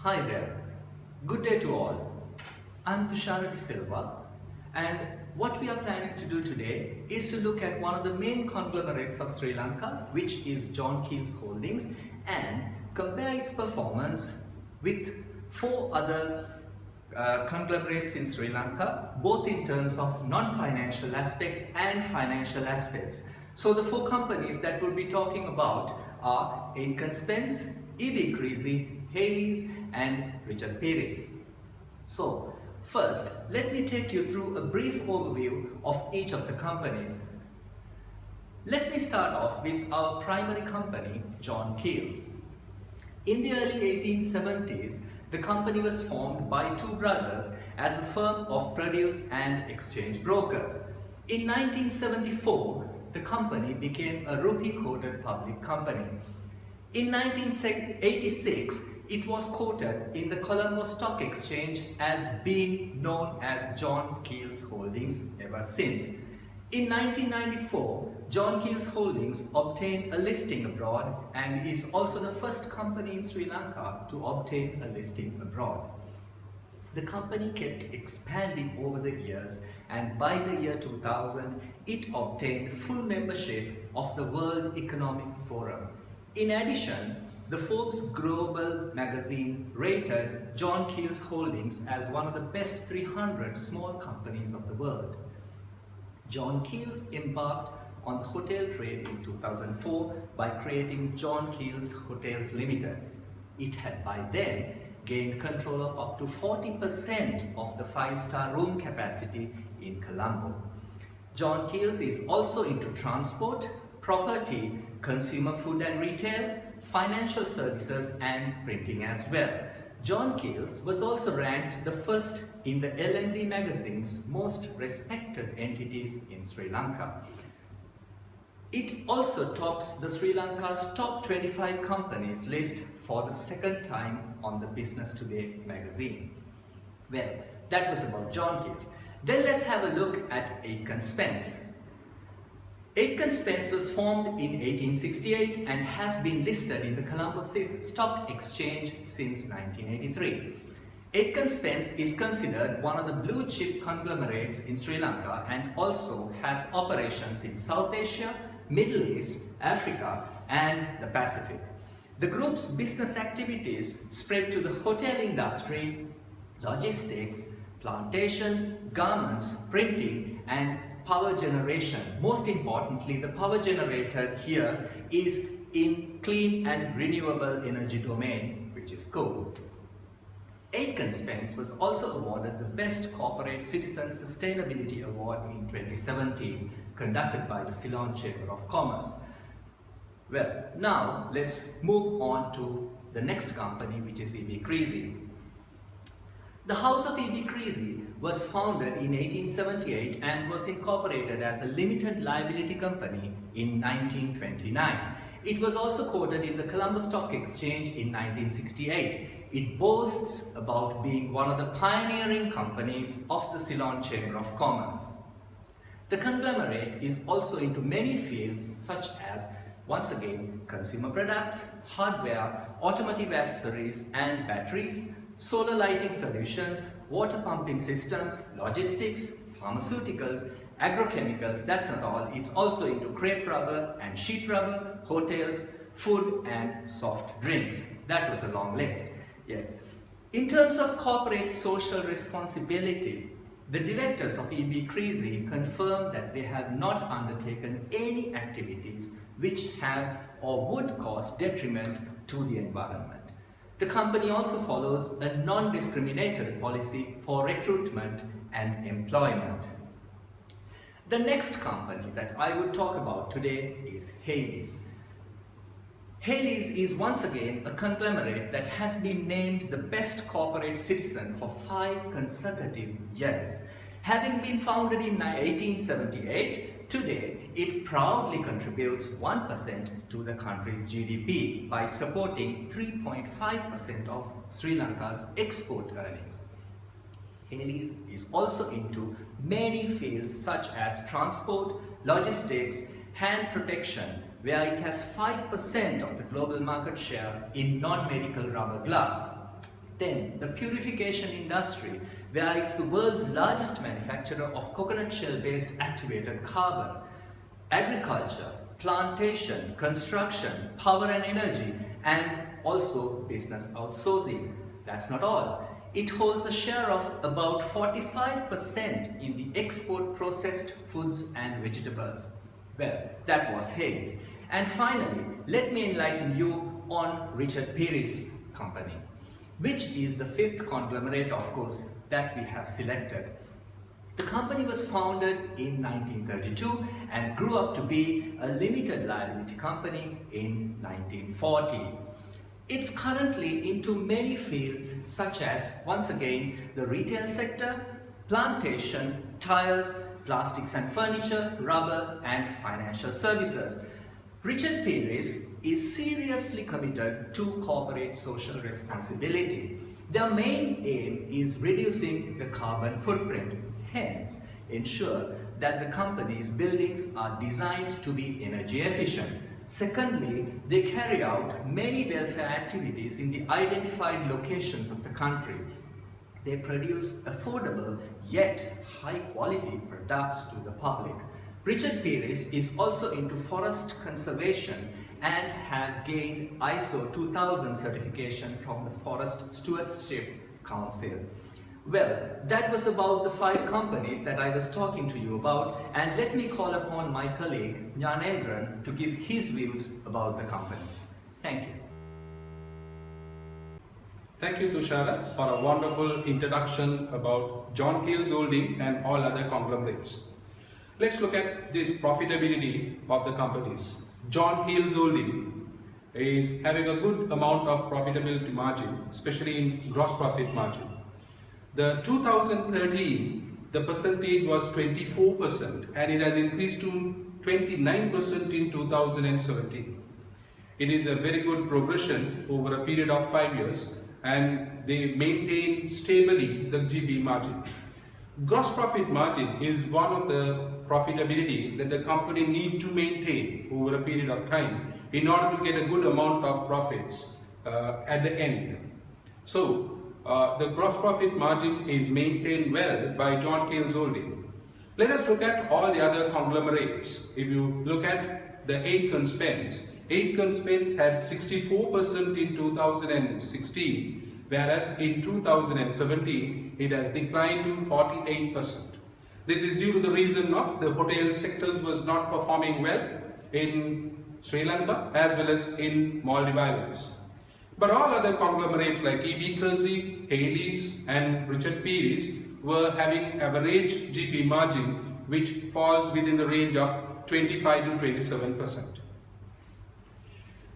Hi there. Good day to all. I'm Tushara De Silva, and what we are planning to do today is to look at one of the main conglomerates of Sri Lanka, which is John Keells Holdings, and compare its performance with four other conglomerates in Sri Lanka, both in terms of non-financial aspects and financial aspects. So the four companies that we'll be talking about are Aitken Spence, EB Creasy, Hales and Richard Perez. So first, let me take you through a brief overview of each of the companies. Let me start off with our primary company, John Keells. In the early 1870s, the company was formed by two brothers as a firm of produce and exchange brokers. In 1974, the company became a rupee-quoted public company. In 1986, it was quoted in the Colombo Stock Exchange as being known as John Keells Holdings ever since. In 1994, John Keells Holdings obtained a listing abroad and is also the first company in Sri Lanka to obtain a listing abroad. The company kept expanding over the years, and by the year 2000, it obtained full membership of the World Economic Forum. In addition, the Forbes Global magazine rated John Keells Holdings as one of the best 300 small companies of the world. John Keells embarked on the hotel trade in 2004 by creating John Keells Hotels Limited. It had by then gained control of up to 40% of the 5-star room capacity in Colombo. John Keells is also into transport, property, consumer food and retail, financial services and printing as well. John Keells was also ranked the first in the L&D magazine's most respected entities in Sri Lanka. It also tops the Sri Lanka's top 25 companies list for the second time on the Business Today magazine. Well, that was about John Keells. Then let's have a look at Aitken Spence. Aitken Spence was formed in 1868 and has been listed in the Colombo Stock Exchange since 1983. Aitken Spence is considered one of the blue chip conglomerates in Sri Lanka and also has operations in South Asia, Middle East, Africa and the Pacific. The group's business activities spread to the hotel industry, logistics, plantations, garments, printing and power generation. Most importantly, the power generated here is in clean and renewable energy domain, which is coal. Aitken Spence was also awarded the Best Corporate Citizen Sustainability Award in 2017, conducted by the Ceylon Chamber of Commerce. Well, now let's move on to the next company, which is EB Creasy. The House of EB Creasy was founded in 1878 and was incorporated as a limited liability company in 1929. It was also quoted in the Colombo Stock Exchange in 1968. It boasts about being one of the pioneering companies of the Ceylon Chamber of Commerce. The conglomerate is also into many fields such as, once again, consumer products, hardware, automotive accessories and batteries, solar lighting solutions, water pumping systems, logistics, pharmaceuticals, agrochemicals. That's not all. It's also into crepe rubber and sheet rubber, hotels, food and soft drinks. That was a long list. Yet, in terms of corporate social responsibility, the directors of EB Creasy confirmed that they have not undertaken any activities which have or would cause detriment to the environment. The company also follows a non-discriminatory policy for recruitment and employment. The next company that I would talk about today is Hales. Hales is once again a conglomerate that has been named the best corporate citizen for 5 consecutive years. Having been founded in 1878, today it proudly contributes 1% to the country's GDP by supporting 3.5% of Sri Lanka's export earnings. Hales is also into many fields such as transport, logistics, hand protection, where it has 5% of the global market share in non-medical rubber gloves. Then the purification industry, where it's the world's largest manufacturer of coconut shell-based activated carbon. Agriculture, plantation, construction, power and energy, and also business outsourcing. That's not all. It holds a share of about 45% in the export processed foods and vegetables. Well, that was Hades. And finally, let me enlighten you on Richard Peary's company, which is the fifth conglomerate, of course, that we have selected. The company was founded in 1932 and grew up to be a limited liability company in 1940. It's currently into many fields such as, once again, the retail sector, plantation, tires, plastics and furniture, rubber and financial services. Richard Peary's is seriously committed to corporate social responsibility. Their main aim is reducing the carbon footprint, hence ensure that the company's buildings are designed to be energy efficient. Secondly, they carry out many welfare activities in the identified locations of the country. They produce affordable yet high quality products to the public. Richard Peary's is also into forest conservation and have gained ISO 2000 certification from the Forest Stewardship Council. Well, that was about the 5 companies that I was talking to you about, and let me call upon my colleague Jnanendran to give his views about the companies. Thank you. Thank you, Tushara, for a wonderful introduction about John Keells Holding and all other conglomerates. Let's look at this profitability of the companies. John Keells Holding is having a good amount of profitability margin, especially in gross profit margin. The 2013, the percentage was 24% and it has increased to 29% in 2017. It is a very good progression over a period of 5 years, and they maintain stably the GP margin. Gross profit margin is one of the profitability that the company need to maintain over a period of time in order to get a good amount of profits at the end. So the gross profit margin is maintained well by John Keells Holding. Let us look at all the other conglomerates. If you look at the Aitken Spence had 64% in 2016, whereas in 2017 it has declined to 48%. This is due to the reason of the hotel sectors was not performing well in Sri Lanka as well as in Maldives Islands. But all other conglomerates like E.B. Kersey, Hales and Richard Peary's were having average GP margin which falls within the range of 25 to 27%.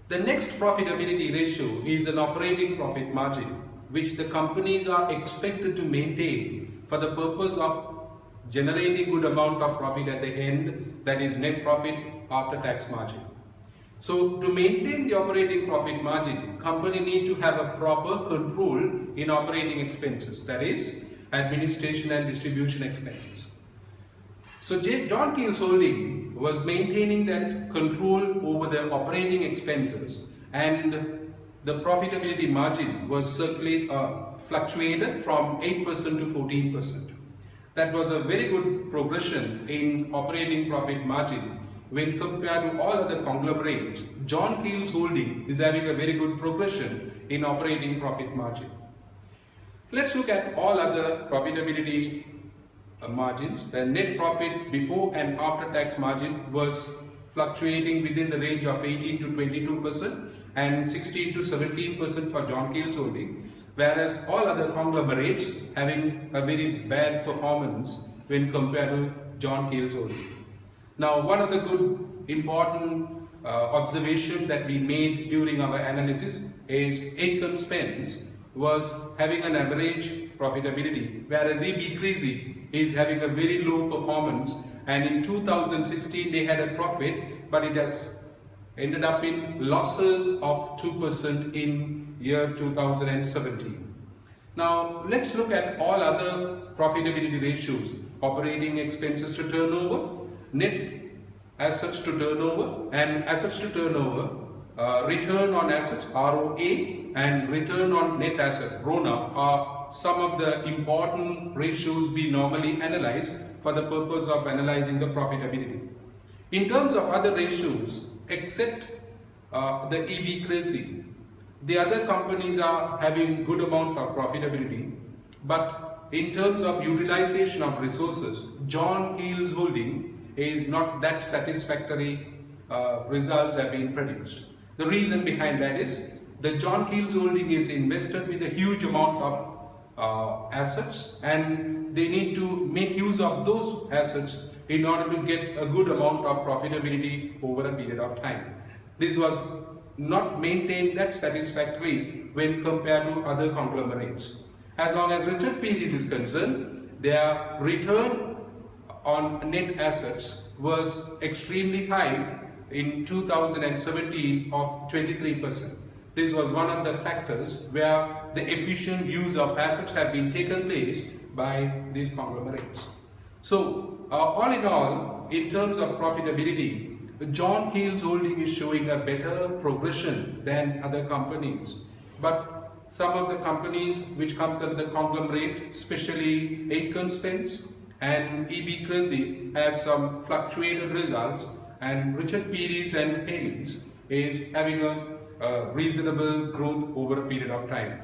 The next profitability ratio is an operating profit margin which the companies are expected to maintain for the purpose of generating good amount of profit at the end, that is net profit after tax margin. So to maintain the operating profit margin, company need to have a proper control in operating expenses, that is administration and distribution expenses. So John Keells Holding was maintaining that control over the operating expenses, and the profitability margin was fluctuated from 8% to 14%. That was a very good progression in operating profit margin. When compared to all other conglomerates, John Keells Holding is having a very good progression in operating profit margin. Let's look at all other profitability margins. The net profit before and after tax margin was fluctuating within the range of 18 to 22% and 16 to 17% for John Keells Holding, whereas all other conglomerates having a very bad performance when compared to John Keells Holding. Now, one of the good important observation that we made during our analysis is Aitken Spence was having an average profitability, whereas E.B. Kersey is having a very low performance, and in 2016 they had a profit, but it has ended up in losses of 2% in year 2017. Now let's look at all other profitability ratios: operating expenses to turnover, net assets to turnover, and assets to turnover, return on assets ROA, and return on net asset (RONA) are some of the important ratios we normally analyze for the purpose of analyzing the profitability. In terms of other ratios, except the EB crazy, the other companies are having good amount of profitability, but in terms of utilization of resources, John Keel's holding is not that satisfactory. Results have been produced. The reason behind that is the John Keel's holding is invested with a huge amount of assets, and they need to make use of those assets in order to get a good amount of profitability over a period of time. This was not maintained that satisfactorily when compared to other conglomerates. As long as Richard Peary's is concerned, their return on net assets was extremely high in 2017 of 23%. This was one of the factors where the efficient use of assets have been taken place by these conglomerates. So, all in all, in terms of profitability, John Keel's holding is showing a better progression than other companies. But some of the companies which comes under the conglomerate, especially Aitken Spence and EB Crazy, have some fluctuated results, and Richard Peary's and Haley's is having a reasonable growth over a period of time.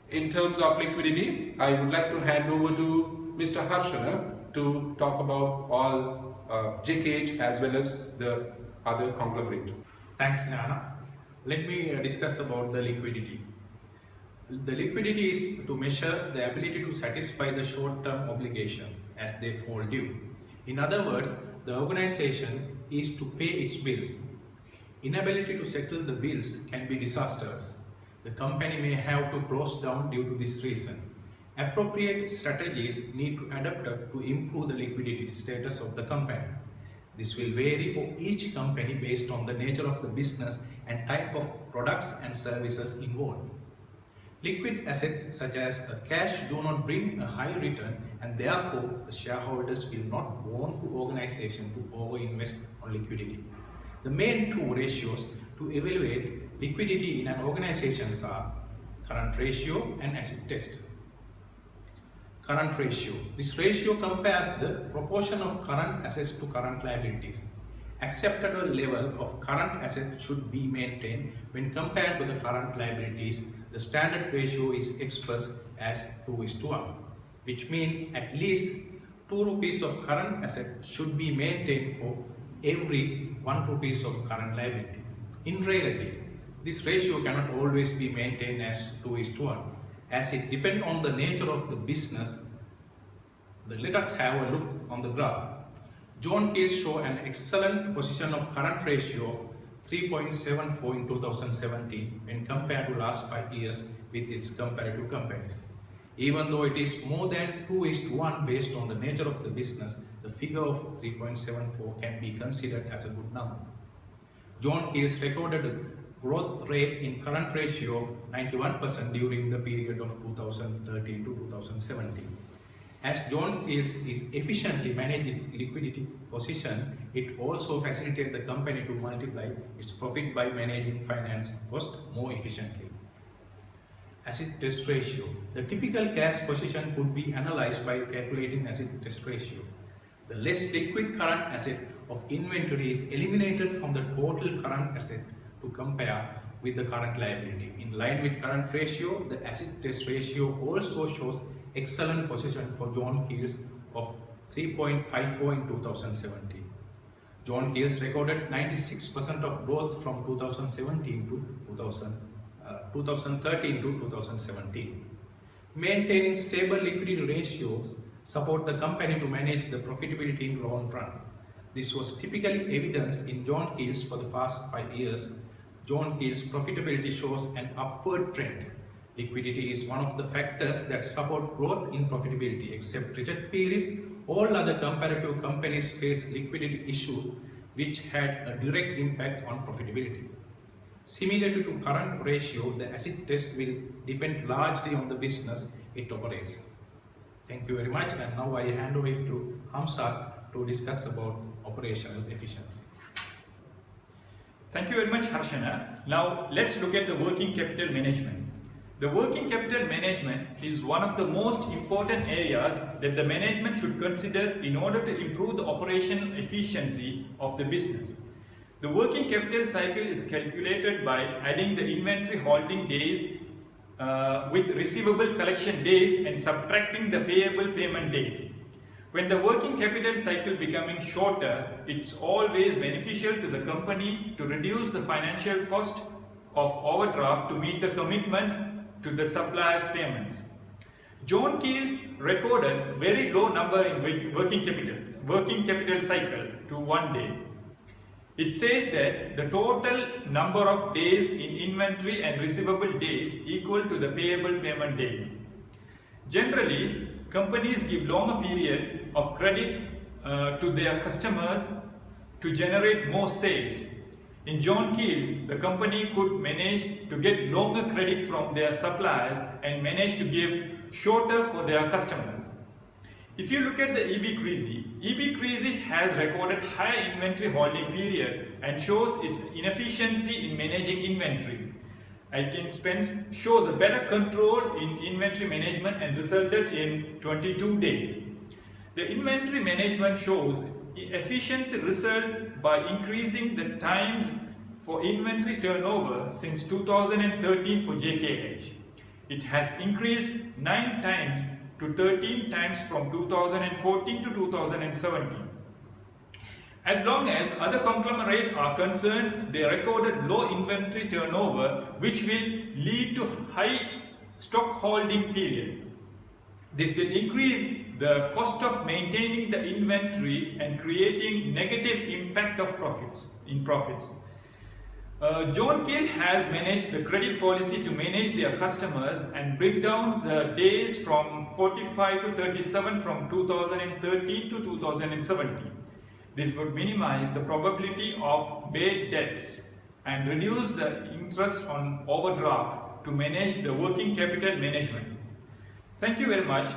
In terms of liquidity, I would like to hand over to Mr. Harshana to talk about all JKH as well as the other conglomerate. Thanks, Nana. Let me discuss about the liquidity. The liquidity is to measure the ability to satisfy the short-term obligations as they fall due. In other words, the organization is to pay its bills. Inability to settle the bills can be disastrous. The company may have to close down due to this reason. Appropriate strategies need to adapt to improve the liquidity status of the company. This will vary for each company based on the nature of the business and type of products and services involved. Liquid assets such as cash do not bring a high return, and therefore the shareholders will not want the organization to over-invest on liquidity. The main two ratios to evaluate liquidity in an organization are current ratio and asset test. Current ratio. This ratio compares the proportion of current assets to current liabilities. Acceptable level of current assets should be maintained when compared to the current liabilities. The standard ratio is expressed as 2:1, which means at least 2 rupees of current asset should be maintained for every 1 rupees of current liability. In reality, this ratio cannot always be maintained as 2:1, as it depends on the nature of the business. Let us have a look on the graph. John Keel show an excellent position of current ratio of 3.74 in 2017 when compared to last 5 years with its comparative companies. Even though it is more than 2:1 based on the nature of the business, the figure of 3.74 can be considered as a good number. John Keel's recorded a growth rate in current ratio of 91% during the period of 2013 to 2017. As John Keel's is efficiently managed its liquidity position, it also facilitates the company to multiply its profit by managing finance cost more efficiently. Asset test ratio. The typical cash position could be analyzed by calculating asset test ratio. The less liquid current asset of inventory is eliminated from the total current asset to compare with the current liability. In line with current ratio, the asset test ratio also shows excellent position for John Keel's of 3.54 in 2017. John Keel's recorded 96% of growth from 2013 to 2017. Maintaining stable liquidity ratios support the company to manage the profitability in long run. This was typically evidenced in John Keel's for the past 5 years. John Keel's profitability shows an upward trend. Liquidity is one of the factors that support growth in profitability. Except Richard Peary's, all other comparative companies face liquidity issues which had a direct impact on profitability. Similarly to current ratio, the asset test will depend largely on the business it operates. Thank you very much, and now I hand over to Hamza to discuss about operational efficiency. Thank you very much, Harshana. Now let's look at the working capital management. The working capital management is one of the most important areas that the management should consider in order to improve the operational efficiency of the business. The working capital cycle is calculated by adding the inventory holding days with receivable collection days and subtracting the payable payment days. When the working capital cycle becoming shorter, it's always beneficial to the company to reduce the financial cost of overdraft to meet the commitments to the suppliers' payments. John Keels recorded very low number in working capital cycle to 1 day. It says that the total number of days in inventory and receivable days equal to the payable payment days. Generally, companies give longer period of credit to their customers to generate more sales. In John Keels, the company could manage to get longer credit from their suppliers and manage to give shorter for their customers. If you look at the EB Creasy has recorded higher inventory holding period and shows its inefficiency in managing inventory. Aitken Spence shows a better control in inventory management and resulted in 22 days. The inventory management shows efficiency result by increasing the times for inventory turnover since 2013 for JKH. It has increased 9 times to 13 times from 2014 to 2017. As long as other conglomerates are concerned, they recorded low inventory turnover, which will lead to high stock holding period. This will increase the cost of maintaining the inventory and creating negative impact of profits. John Keel has managed the credit policy to manage their customers and bring down the days from 45 to 37 from 2013 to 2017. This would minimize the probability of bad debts and reduce the interest on overdraft to manage the working capital management. Thank you very much,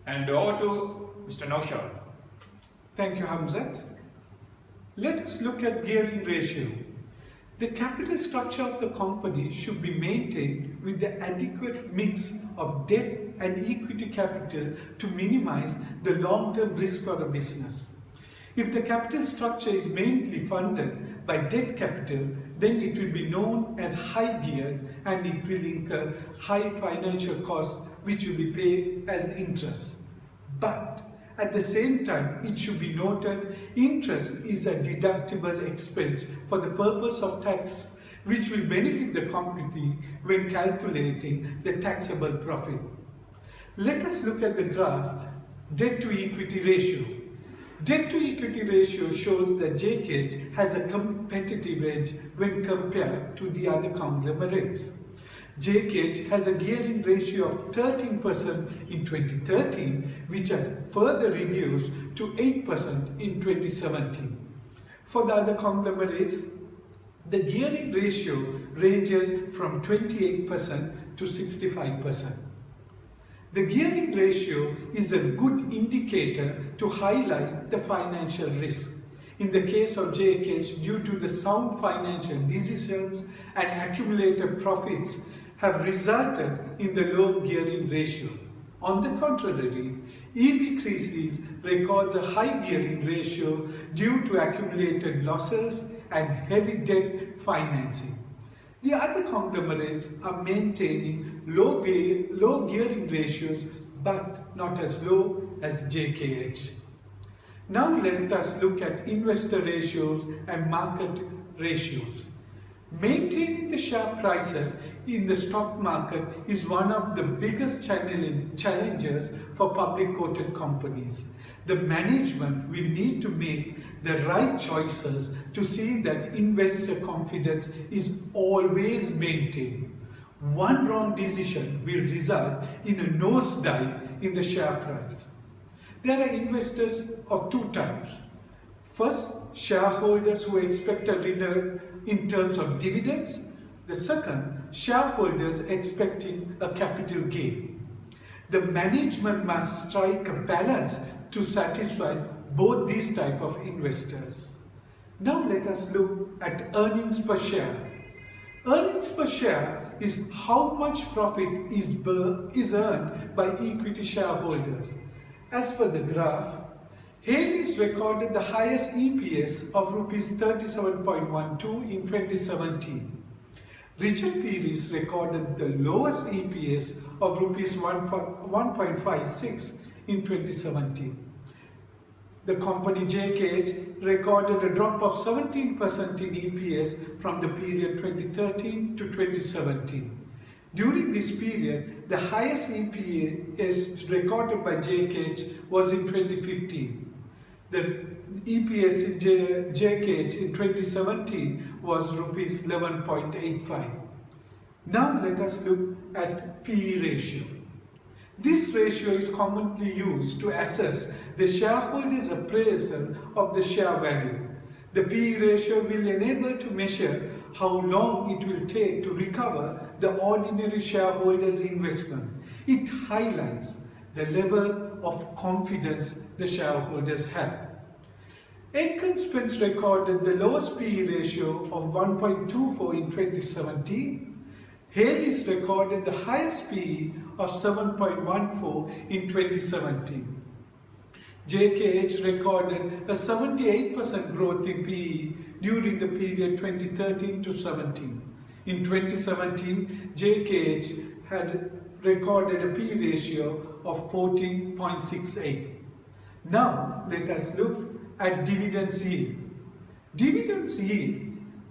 and over to Mr. Naushad. Thank you, Hamzat. Let us look at gearing ratio. The capital structure of the company should be maintained with the adequate mix of debt and equity capital to minimize the long-term risk for a business. If the capital structure is mainly funded by debt capital, then it will be known as high geared and it will incur high financial costs which will be paid as interest. But at the same time, it should be noted, interest is a deductible expense for the purpose of tax, which will benefit the company when calculating the taxable profit. Let us look at the graph, debt to equity ratio. Debt to equity ratio shows that JKH has a competitive edge when compared to the other conglomerates. JKH has a gearing ratio of 13% in 2013, which has further reduced to 8% in 2017. For the other conglomerates, the gearing ratio ranges from 28% to 65%. The gearing ratio is a good indicator to highlight the financial risk. In the case of JKH, due to the sound financial decisions and accumulated profits have resulted in the low gearing ratio. On the contrary, EB Creasy records a high gearing ratio due to accumulated losses and heavy debt financing. The other conglomerates are maintaining low gearing ratios but not as low as JKH. Now let us look at investor ratios and market ratios. Maintaining the share prices in the stock market is one of the biggest challenges for public quoted companies. The management will need to make the right choices to see that investor confidence is always maintained. One wrong decision will result in a nosedive in the share price. There are investors of two types. First, shareholders who expect a return in terms of dividends. The second, shareholders expecting a capital gain. The management must strike a balance to satisfy both these type of investors. Now let us look at earnings per share. Earnings per share is how much profit is earned by equity shareholders. As per the graph, Haley's recorded the highest EPS of Rs 37.12 in 2017. Richard Peary's recorded the lowest EPS of Rs 1.56 in 2017. The company JKH recorded a drop of 17% in EPS from the period 2013 to 2017. During this period, the highest EPS recorded by JKH was in 2015. The EPS in JKH in 2017 was Rs 11.85. Now let us look at PE ratio. This ratio is commonly used to assess the shareholder's appraisal of the share value. The PE ratio will enable to measure how long it will take to recover the ordinary shareholder's investment. It highlights the level of confidence the shareholders have. Aitken Spence recorded the lowest PE ratio of 1.24 in 2017. Haley's recorded the highest PE of 7.14 in 2017. JKH recorded a 78% growth in PE during the period 2013 to 17. In 2017, JKH had recorded a PE ratio of 14.68. Now let us look at dividends yield. Dividends yield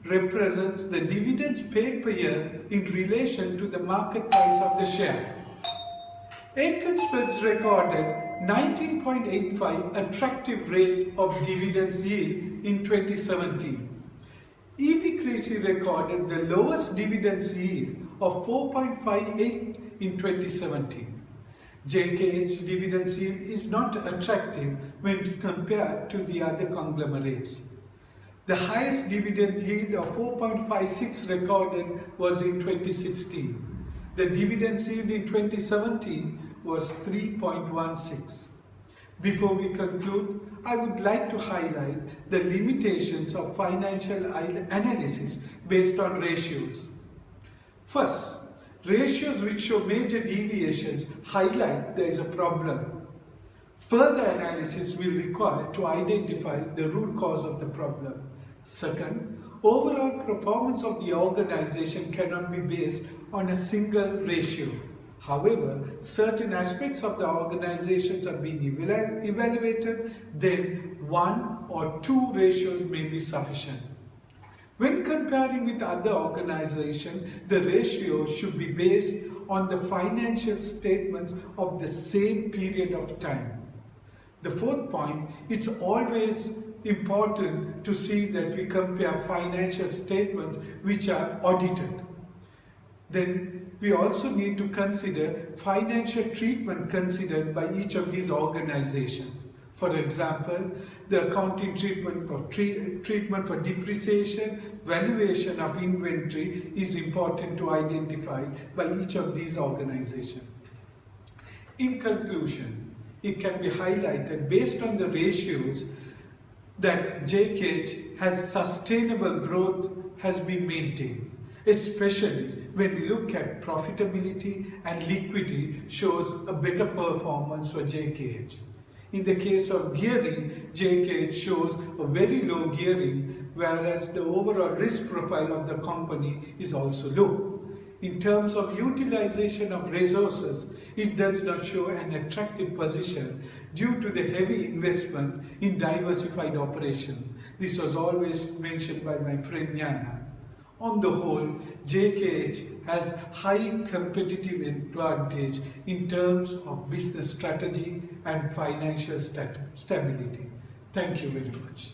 represents the dividends paid per year in relation to the market price of the share. Aitken Spence recorded 19.85 attractive rate of dividends yield in 2017. EB Creasy recorded the lowest dividends yield of 4.58 in 2017. JKH dividends yield is not attractive when compared to the other conglomerates. The highest dividend yield of 4.56 recorded was in 2016. The dividend yield in 2017 was 3.16. Before we conclude, I would like to highlight the limitations of financial analysis based on ratios. First, ratios which show major deviations highlight there is a problem. Further analysis will be required to identify the root cause of the problem. Second, overall performance of the organization cannot be based on a single ratio. However, certain aspects of the organizations are being evaluated, then one or two ratios may be sufficient. When comparing with other organizations, the ratio should be based on the financial statements of the same period of time. The fourth point, it's always important to see that we compare financial statements which are audited. Then we also need to consider financial treatment considered by each of these organizations. For example, the accounting treatment for depreciation, valuation of inventory is important to identify by each of these organizations. In conclusion, it can be highlighted based on the ratios that JKH has sustainable growth has been maintained, especially when we look at profitability and liquidity shows a better performance for JKH. In the case of gearing, JKH shows a very low gearing, whereas the overall risk profile of the company is also low. In terms of utilization of resources, it does not show an attractive position due to the heavy investment in diversified operation. This was always mentioned by my friend Jana. On the whole, JKH has high competitive advantage in terms of business strategy and financial stability. Thank you very much.